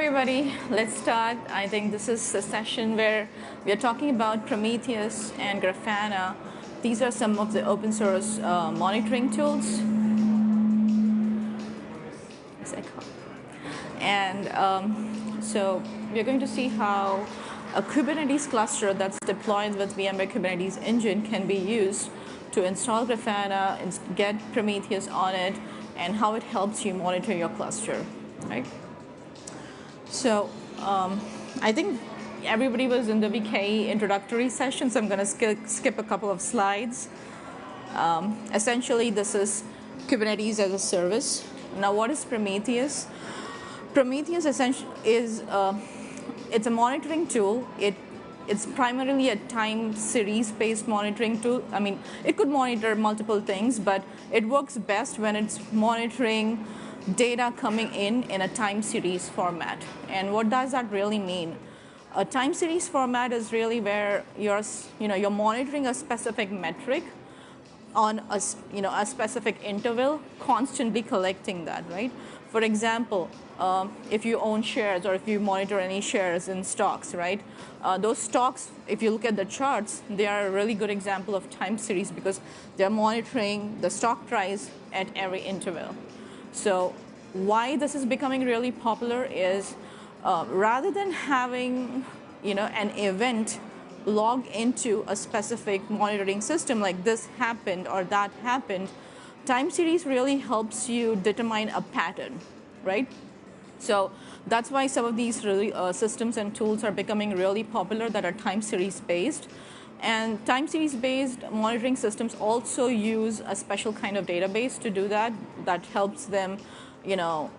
everybody, let's start. I think this is a session where we are talking about Prometheus and Grafana. These are some of the open source monitoring tools. And so we're going to see how a Kubernetes cluster that's deployed with VMware Kubernetes Engine can be used to install Grafana, get Prometheus on it, and how it helps you monitor your cluster, right? So I think everybody was in the VKE introductory session, so I'm going to skip a couple of slides. Essentially, this is Kubernetes as a service. Now, what is Prometheus? Prometheus essentially is it's a monitoring tool. It's primarily a time series-based monitoring tool. I mean, it could monitor multiple things, but it works best when it's monitoring data coming in a time series format. And what does that really mean? A time series format is really where you're monitoring a specific metric on a specific interval, constantly collecting that, right? For example, if you own shares or if you monitor any shares in stocks, right? Those stocks, if you look at the charts, they are a really good example of time series because they're monitoring the stock price at every interval. So why this is becoming really popular is rather than having an event log into a specific monitoring system like this happened or that happened, time series really helps you determine a pattern, right? So that's why some of these really, systems and tools are becoming really popular that are time series based. And time series based monitoring systems also use a special kind of database to do that helps them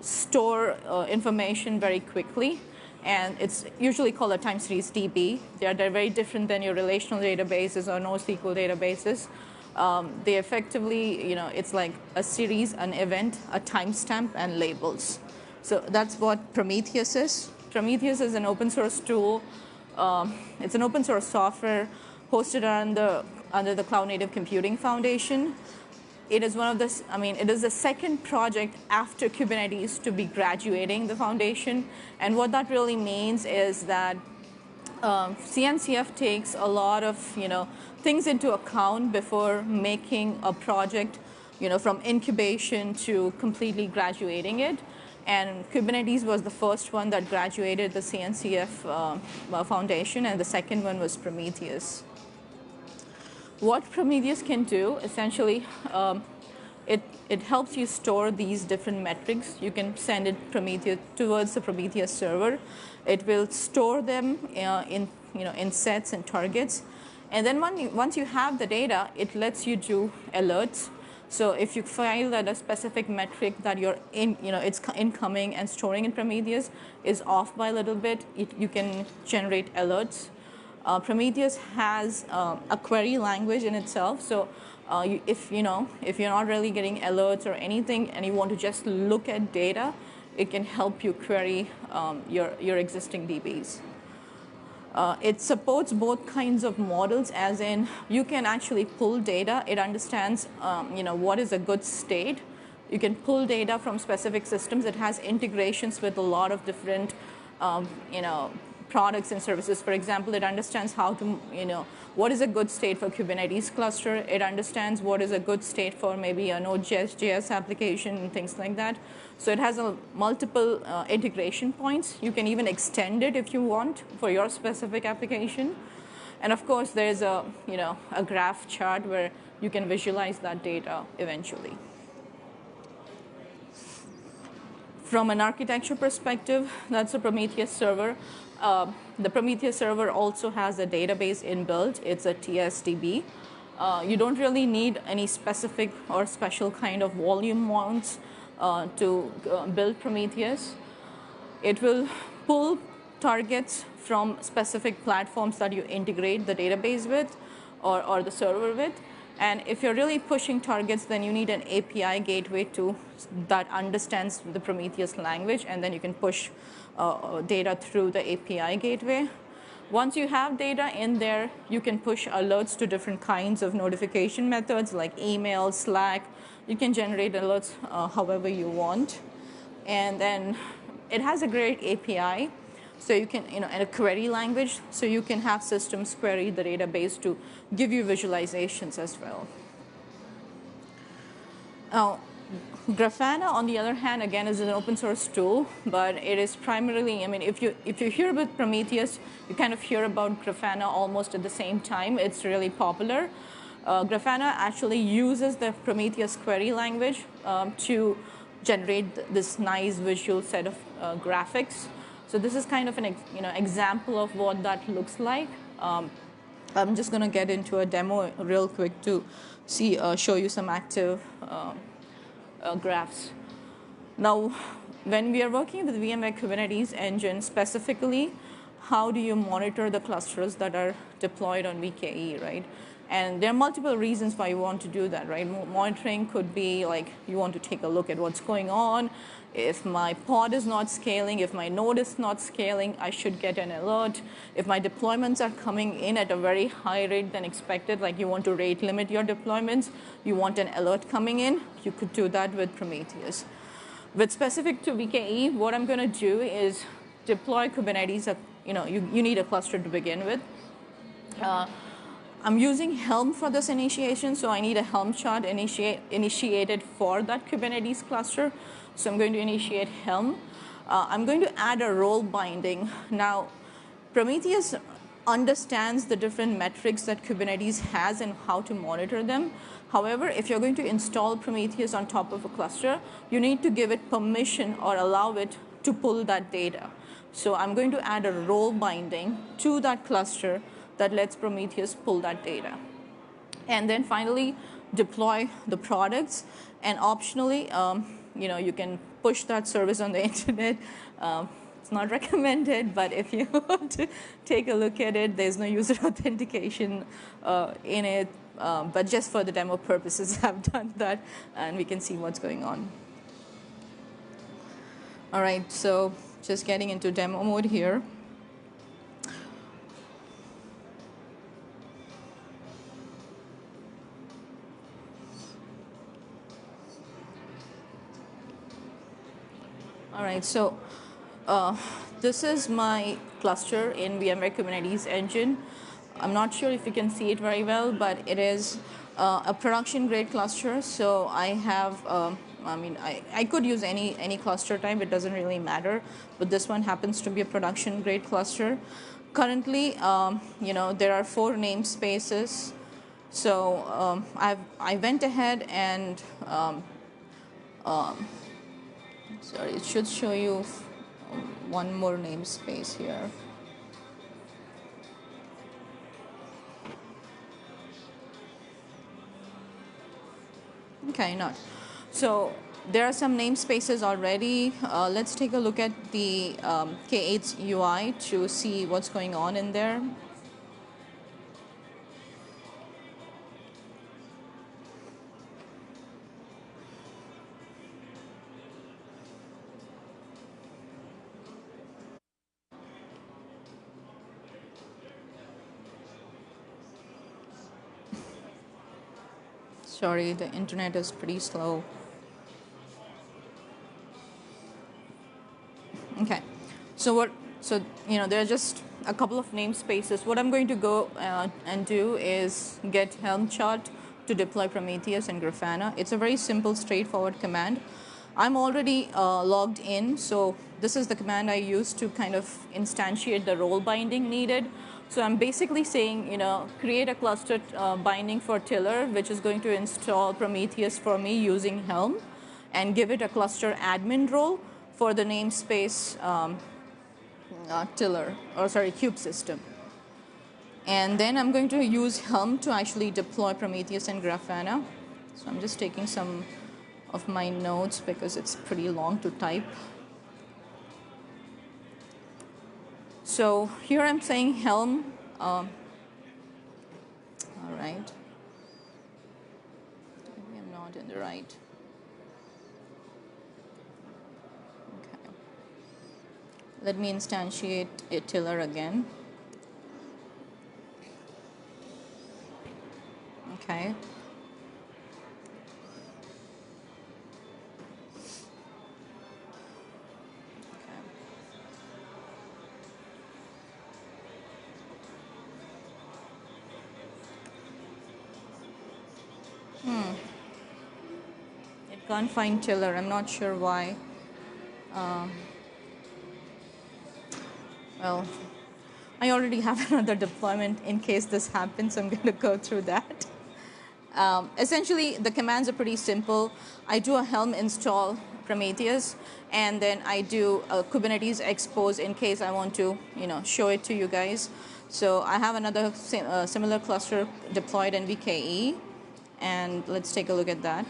store information very quickly. And it's usually called a time series DB. They're very different than your relational databases or NoSQL databases. They effectively, it's like a series, an event, a timestamp, and labels. So that's what Prometheus is. Prometheus is an open source tool. It's an open source software hosted under the Cloud Native Computing Foundation. It is it is the second project after Kubernetes to be graduating the foundation. And what that really means is that CNCF takes a lot of things into account before making a project from incubation to completely graduating it. And Kubernetes was the first one that graduated the CNCF foundation, and the second one was Prometheus. What Prometheus can do, essentially, it helps you store these different metrics. You can send it towards the Prometheus server. It will store them in sets and targets. And then once you have the data, it lets you do alerts. So if you file that a specific metric that it's incoming and storing in Prometheus is off by a little bit, you can generate alerts. Prometheus has a query language in itself, so if you're not really getting alerts or anything and you want to just look at data, it can help you query your existing DBs. It supports both kinds of models, as in you can actually pull data. It understands what is a good state. You can pull data from specific systems. It has integrations with a lot of different products and services. For example, it understands how to, what is a good state for Kubernetes cluster. It understands what is a good state for maybe a Node.js application and things like that. So it has multiple integration points. You can even extend it if you want for your specific application. And of course, there's a graph chart where you can visualize that data eventually. From an architecture perspective, that's a Prometheus server. The Prometheus server also has a database inbuilt. It's a TSDB. You don't really need any specific or special kind of volume mounts to build Prometheus. It will pull targets from specific platforms that you integrate the database with or the server with. And if you're really pushing targets, then you need an API gateway that understands the Prometheus language, and then you can push data through the API gateway. Once you have data in there, you can push alerts to different kinds of notification methods like email, Slack. You can generate alerts however you want. And then it has a great API. So you can, and a query language, so you can have systems query the database to give you visualizations as well. Now, Grafana, on the other hand, again, is an open source tool, but it is primarily, if you hear about Prometheus, you kind of hear about Grafana almost at the same time. It's really popular. Grafana actually uses the Prometheus query language to generate this nice visual set of graphics. So this is kind of an example of what that looks like. I'm just going to get into a demo real quick to show you some active graphs. Now, when we are working with VMware Kubernetes engine specifically, how do you monitor the clusters that are deployed on VKE, right? And there are multiple reasons why you want to do that, right? Monitoring could be like you want to take a look at what's going on. If my pod is not scaling, if my node is not scaling, I should get an alert. If my deployments are coming in at a very high rate than expected, like you want to rate limit your deployments, you want an alert coming in, you could do that with Prometheus. With specific to VKE, what I'm going to do is deploy Kubernetes. You need a cluster to begin with. I'm using Helm for this initiation, so I need a Helm chart initiated for that Kubernetes cluster. So I'm going to initiate Helm. I'm going to add a role binding. Now, Prometheus understands the different metrics that Kubernetes has and how to monitor them. However, if you're going to install Prometheus on top of a cluster, you need to give it permission or allow it to pull that data. So I'm going to add a role binding to that cluster that lets Prometheus pull that data. And then finally, deploy the products. And optionally, you can push that service on the internet. It's not recommended, but if you want to take a look at it, there's no user authentication in it. But just for the demo purposes, I've done that, and we can see what's going on. All right, so just getting into demo mode here. All right, so this is my cluster in VMware Kubernetes engine. I'm not sure if you can see it very well, but it is a production-grade cluster. So I have, I could use any cluster type. It doesn't really matter. But this one happens to be a production-grade cluster. Currently, there are 4 namespaces. So I went ahead and sorry, it should show you one more namespace here. Okay, not. So there are some namespaces already. Let's take a look at the K8's UI to see what's going on in there. Sorry, the internet is pretty slow. Okay, so there are just a couple of namespaces. What I'm going to go and do is get Helm chart to deploy Prometheus and Grafana. It's a very simple, straightforward command. I'm already logged in, so this is the command I use to kind of instantiate the role binding needed. So I'm basically saying, create a cluster binding for Tiller, which is going to install Prometheus for me using Helm, and give it a cluster admin role for the namespace Tiller, Cube system. And then I'm going to use Helm to actually deploy Prometheus and Grafana. So I'm just taking some of my notes because it's pretty long to type. So here I'm saying Helm. All right. Maybe I'm not in the right. Okay. Let me instantiate a Tiller again. Okay. It can't find tiller. I'm not sure why. Well, I already have another deployment in case this happens. So I'm going to go through that. Essentially, the commands are pretty simple. I do a Helm install Prometheus, and then I do a Kubernetes expose in case I want to, show it to you guys. So I have another similar cluster deployed in VKE, and let's take a look at that.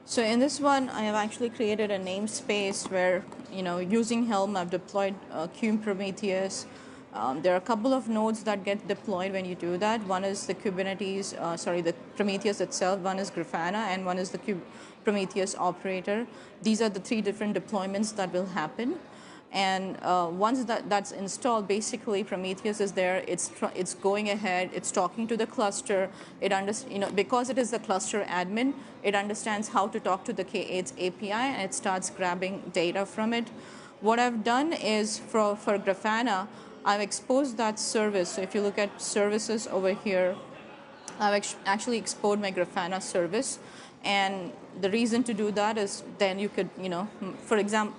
So in this one, I have actually created a namespace where, using Helm, I've deployed Prometheus. There are a couple of nodes that get deployed when you do that. One is the Kubernetes, the Prometheus itself. One is Grafana, and one is the Prometheus operator. These are the 3 different deployments that will happen. And once that's installed, basically Prometheus is there. It's going ahead. It's talking to the cluster. Because it is the cluster admin, it understands how to talk to the K8's API, and it starts grabbing data from it. What I've done is for Grafana, I've exposed that service. So if you look at services over here, I've actually exported my Grafana service. And the reason to do that is then you could, for example,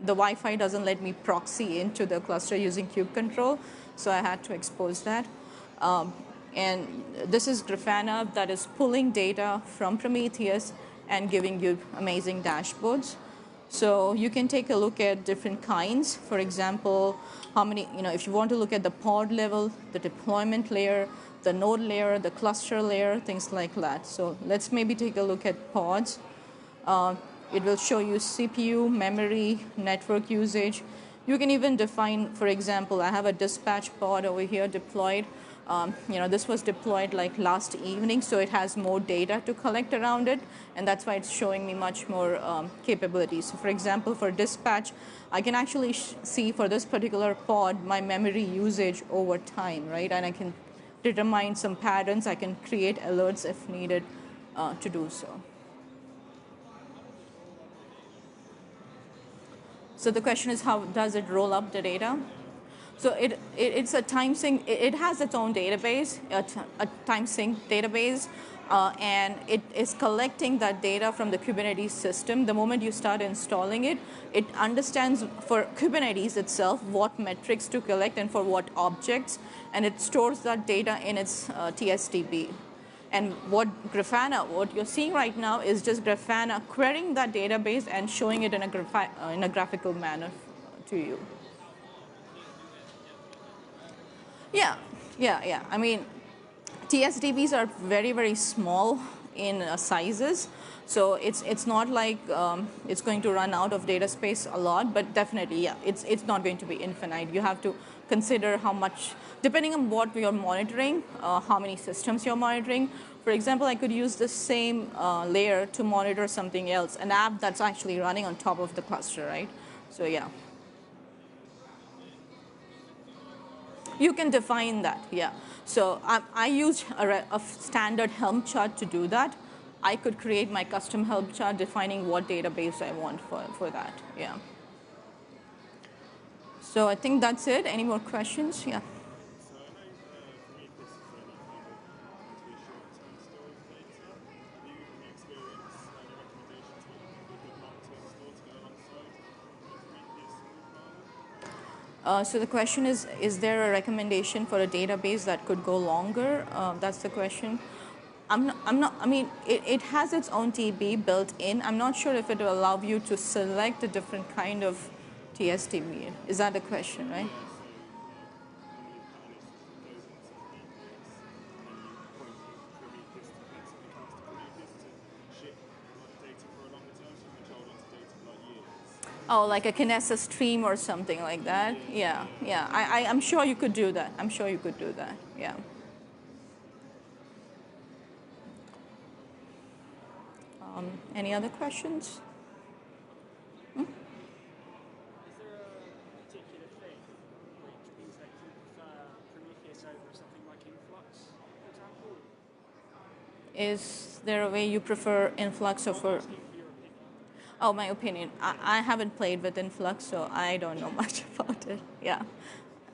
the Wi-Fi doesn't let me proxy into the cluster using kube control, so I had to expose that. And this is Grafana that is pulling data from Prometheus and giving you amazing dashboards. So you can take a look at different kinds. For example, how many, if you want to look at the pod level, the deployment layer, the node layer, the cluster layer, things like that. So let's maybe take a look at pods. It will show you CPU, memory, network usage. You can even define, for example, I have a dispatch pod over here deployed. This was deployed like last evening, so it has more data to collect around it, and that's why it's showing me much more capabilities. So for example, for dispatch, I can actually see for this particular pod my memory usage over time, right? And I can determine some patterns. I can create alerts if needed to do so. So the question is, how does it roll up the data? So it's a time sync. It has its own database, a time sync database, and it is collecting that data from the Kubernetes system. The moment you start installing it, it understands for Kubernetes itself what metrics to collect and for what objects, and it stores that data in its TSDB. And what you're seeing right now is just Grafana querying that database and showing it in a graphical manner to you. Yeah. I mean, TSDBs are very, very small in sizes. So it's not like it's going to run out of data space a lot, but definitely, yeah, it's not going to be infinite. You have to consider how much, depending on what you're monitoring, how many systems you're monitoring. For example, I could use the same layer to monitor something else, an app that's actually running on top of the cluster, right? So yeah. You can define that, yeah. So I use a standard Helm chart to do that. I could create my custom Helm chart defining what database I want for that, yeah. So I think that's it. Any more questions? Yeah. So the question is there a recommendation for a database that could go longer? That's the question. I mean, it has its own TB built in. I'm not sure if it will allow you to select a different kind of TSDB. Is that the question, right? Oh, like a Kinesis stream or something like that. Yeah. I'm sure you could do that. Yeah. Any other questions? Is there a particular thing which means that you prefer Prometheus over something like Influx, for example? Is there a way you prefer Influx over? Asking for your opinion. Oh, my opinion. I haven't played with Influx, so I don't know much about it. Yeah.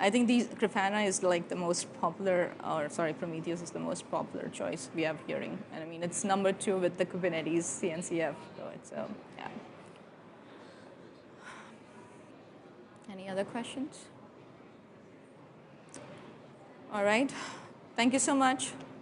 I think Grafana is like the most popular, or sorry, Prometheus is the most popular choice we have hearing. And I mean, it's number 2 with the Kubernetes CNCF. So it's, yeah. Any other questions? All right. Thank you so much.